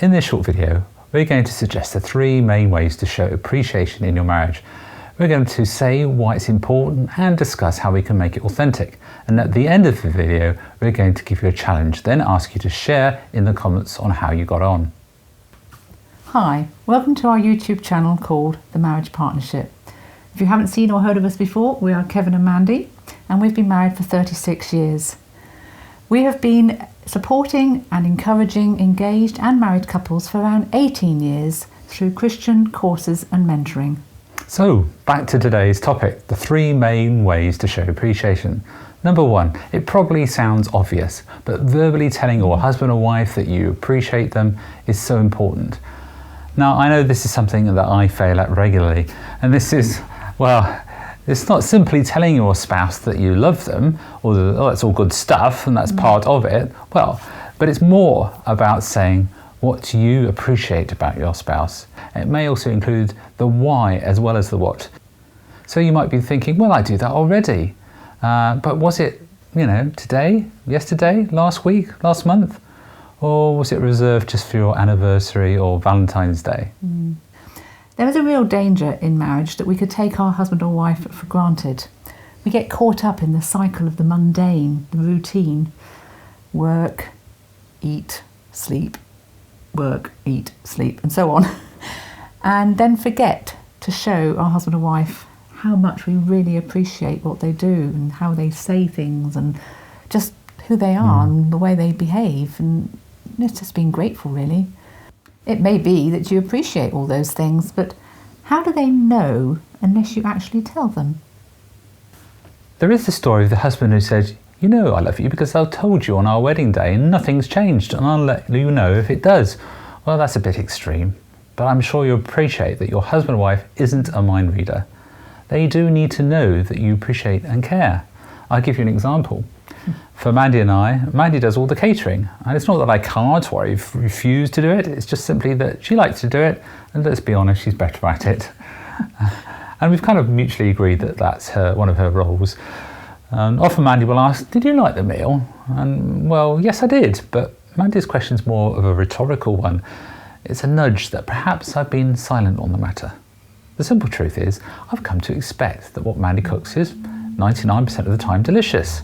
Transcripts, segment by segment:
In this short video, we're going to suggest the 3 main ways to show appreciation in your marriage. We're going to say why it's important and discuss how we can make it authentic. And at the end of the video, we're going to give you a challenge, then ask you to share in the comments on how you got on. Hi, welcome to our YouTube channel called The Marriage Partnership. If you haven't seen or heard of us before, we are Kevin and Mandy, and we've been married for 36 years. We have been supporting and encouraging engaged and married couples for around 18 years through Christian courses and mentoring. So, back to today's topic, the 3 main ways to show appreciation. Number 1, it probably sounds obvious, but verbally telling your husband or wife that you appreciate them is so important. Now, I know this is something that I fail at regularly, and this is, well, it's not simply telling your spouse that you love them, or that, oh, that's all good stuff and that's part of it, well, but it's more about saying what you appreciate about your spouse. It may also include the why as well as the what. So you might be thinking, well, I do that already, but was it, today, yesterday, last week, last month? Or was it reserved just for your anniversary or Valentine's Day? There is a real danger in marriage that we could take our husband or wife for granted. We get caught up in the cycle of the mundane, the routine. Work, eat, sleep, work, eat, sleep, and so on. And then forget to show our husband or wife how much we really appreciate what they do and how they say things and just who they are and the way they behave. And it's just being grateful, really. It may be that you appreciate all those things, but how do they know unless you actually tell them? There is the story of the husband who said, I love you because I told you on our wedding day and nothing's changed and I'll let you know if it does. Well, that's a bit extreme, but I'm sure you appreciate that your husband or wife isn't a mind reader. They do need to know that you appreciate and care. I'll give you an example. For Mandy and I, Mandy does all the catering, and it's not that I can't or I refuse to do it, it's just simply that she likes to do it, and let's be honest, she's better at it. And we've kind of mutually agreed that that's one of her roles. Often Mandy will ask, did you like the meal? And well, yes I did, but Mandy's question's more of a rhetorical one. It's a nudge that perhaps I've been silent on the matter. The simple truth is, I've come to expect that what Mandy cooks is 99% of the time delicious.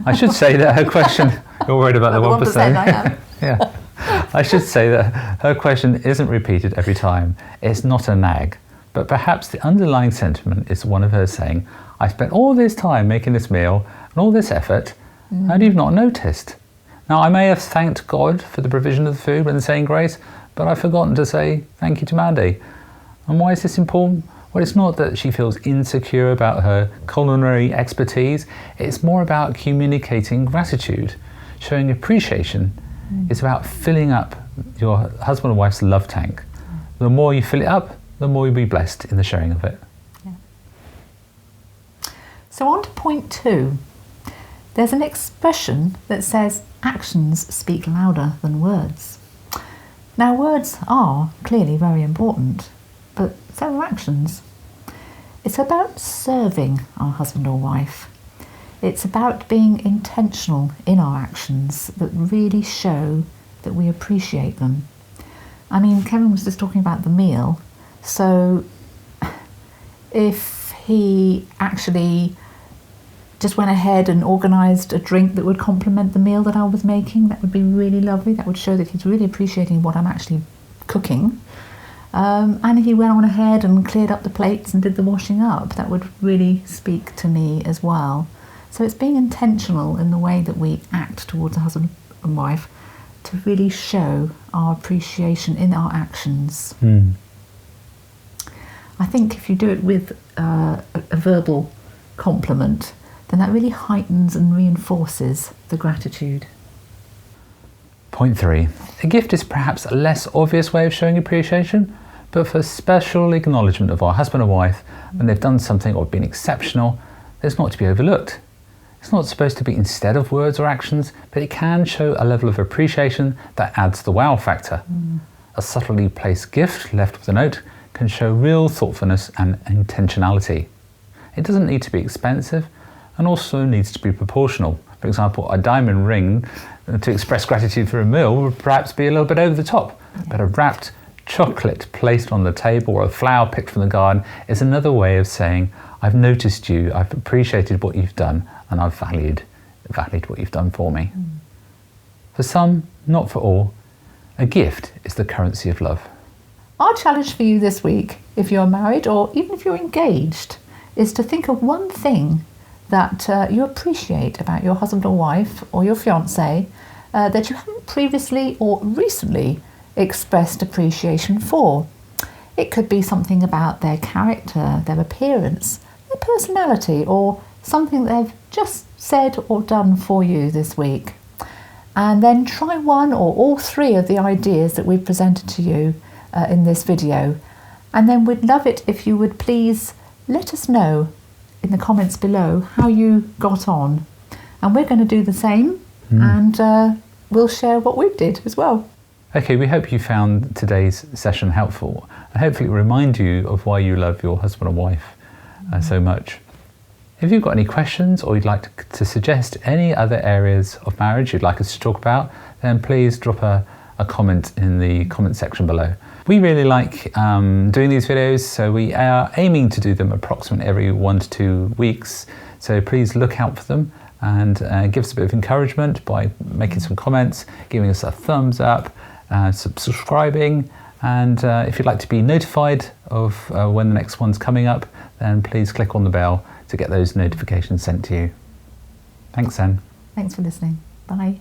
I should say that her question, you're worried about the 1%. I am. Yeah. I should say that her question isn't repeated every time. It's not a nag, but perhaps the underlying sentiment is one of her saying, I spent all this time making this meal and all this effort and you've not noticed. Now, I may have thanked God for the provision of the food when saying grace, but I've forgotten to say thank you to Mandy. And why is this important? Well, it's not that she feels insecure about her culinary expertise. It's more about communicating gratitude. Showing appreciation is about filling up your husband or wife's love tank. The more you fill it up, the more you'll be blessed in the sharing of it. Yeah. So on to point 2. There's an expression that says actions speak louder than words. Now, words are clearly very important, but so are actions. It's about serving our husband or wife. It's about being intentional in our actions that really show that we appreciate them. I mean, Kevin was just talking about the meal, so if he actually just went ahead and organised a drink that would complement the meal that I was making, that would be really lovely. That would show that he's really appreciating what I'm actually cooking. And he went on ahead and cleared up the plates and did the washing up. That would really speak to me as well. So it's being intentional in the way that we act towards a husband and wife to really show our appreciation in our actions. I think if you do it with a verbal compliment, then that really heightens and reinforces the gratitude. Point 3. A gift is perhaps a less obvious way of showing appreciation, but for special acknowledgement of our husband or wife when they've done something or been exceptional, it's not to be overlooked. It's not supposed to be instead of words or actions, but it can show a level of appreciation that adds the wow factor. A subtly placed gift left with a note can show real thoughtfulness and intentionality. It doesn't need to be expensive and also needs to be proportional. For example, a diamond ring to express gratitude for a meal would perhaps be a little bit over the top. But a wrapped chocolate placed on the table or a flower picked from the garden is another way of saying, I've noticed you, I've appreciated what you've done, and I've valued what you've done for me. For some, not for all, a gift is the currency of love. Our challenge for you this week, if you're married or even if you're engaged, is to think of one thing that you appreciate about your husband or wife or your fiancé that you haven't previously or recently expressed appreciation for. It could be something about their character, their appearance, their personality, or something they've just said or done for you this week. And then try one or all three of the ideas that we've presented to you in this video. And then we'd love it if you would please let us know in the comments below how you got on. And we're going to do the same, and we'll share what we did as well. Okay, we hope you found today's session helpful, and hopefully remind you of why you love your husband or wife so much. If you've got any questions or you'd like to suggest any other areas of marriage you'd like us to talk about, then please drop a comment in the comment section below. We really like doing these videos, so we are aiming to do them approximately every 1 to 2 weeks. So please look out for them and give us a bit of encouragement by making some comments, giving us a thumbs up, subscribing, and if you'd like to be notified of when the next one's coming up, then please click on the bell to get those notifications sent to you. Thanks, Anne. Thanks for listening. Bye.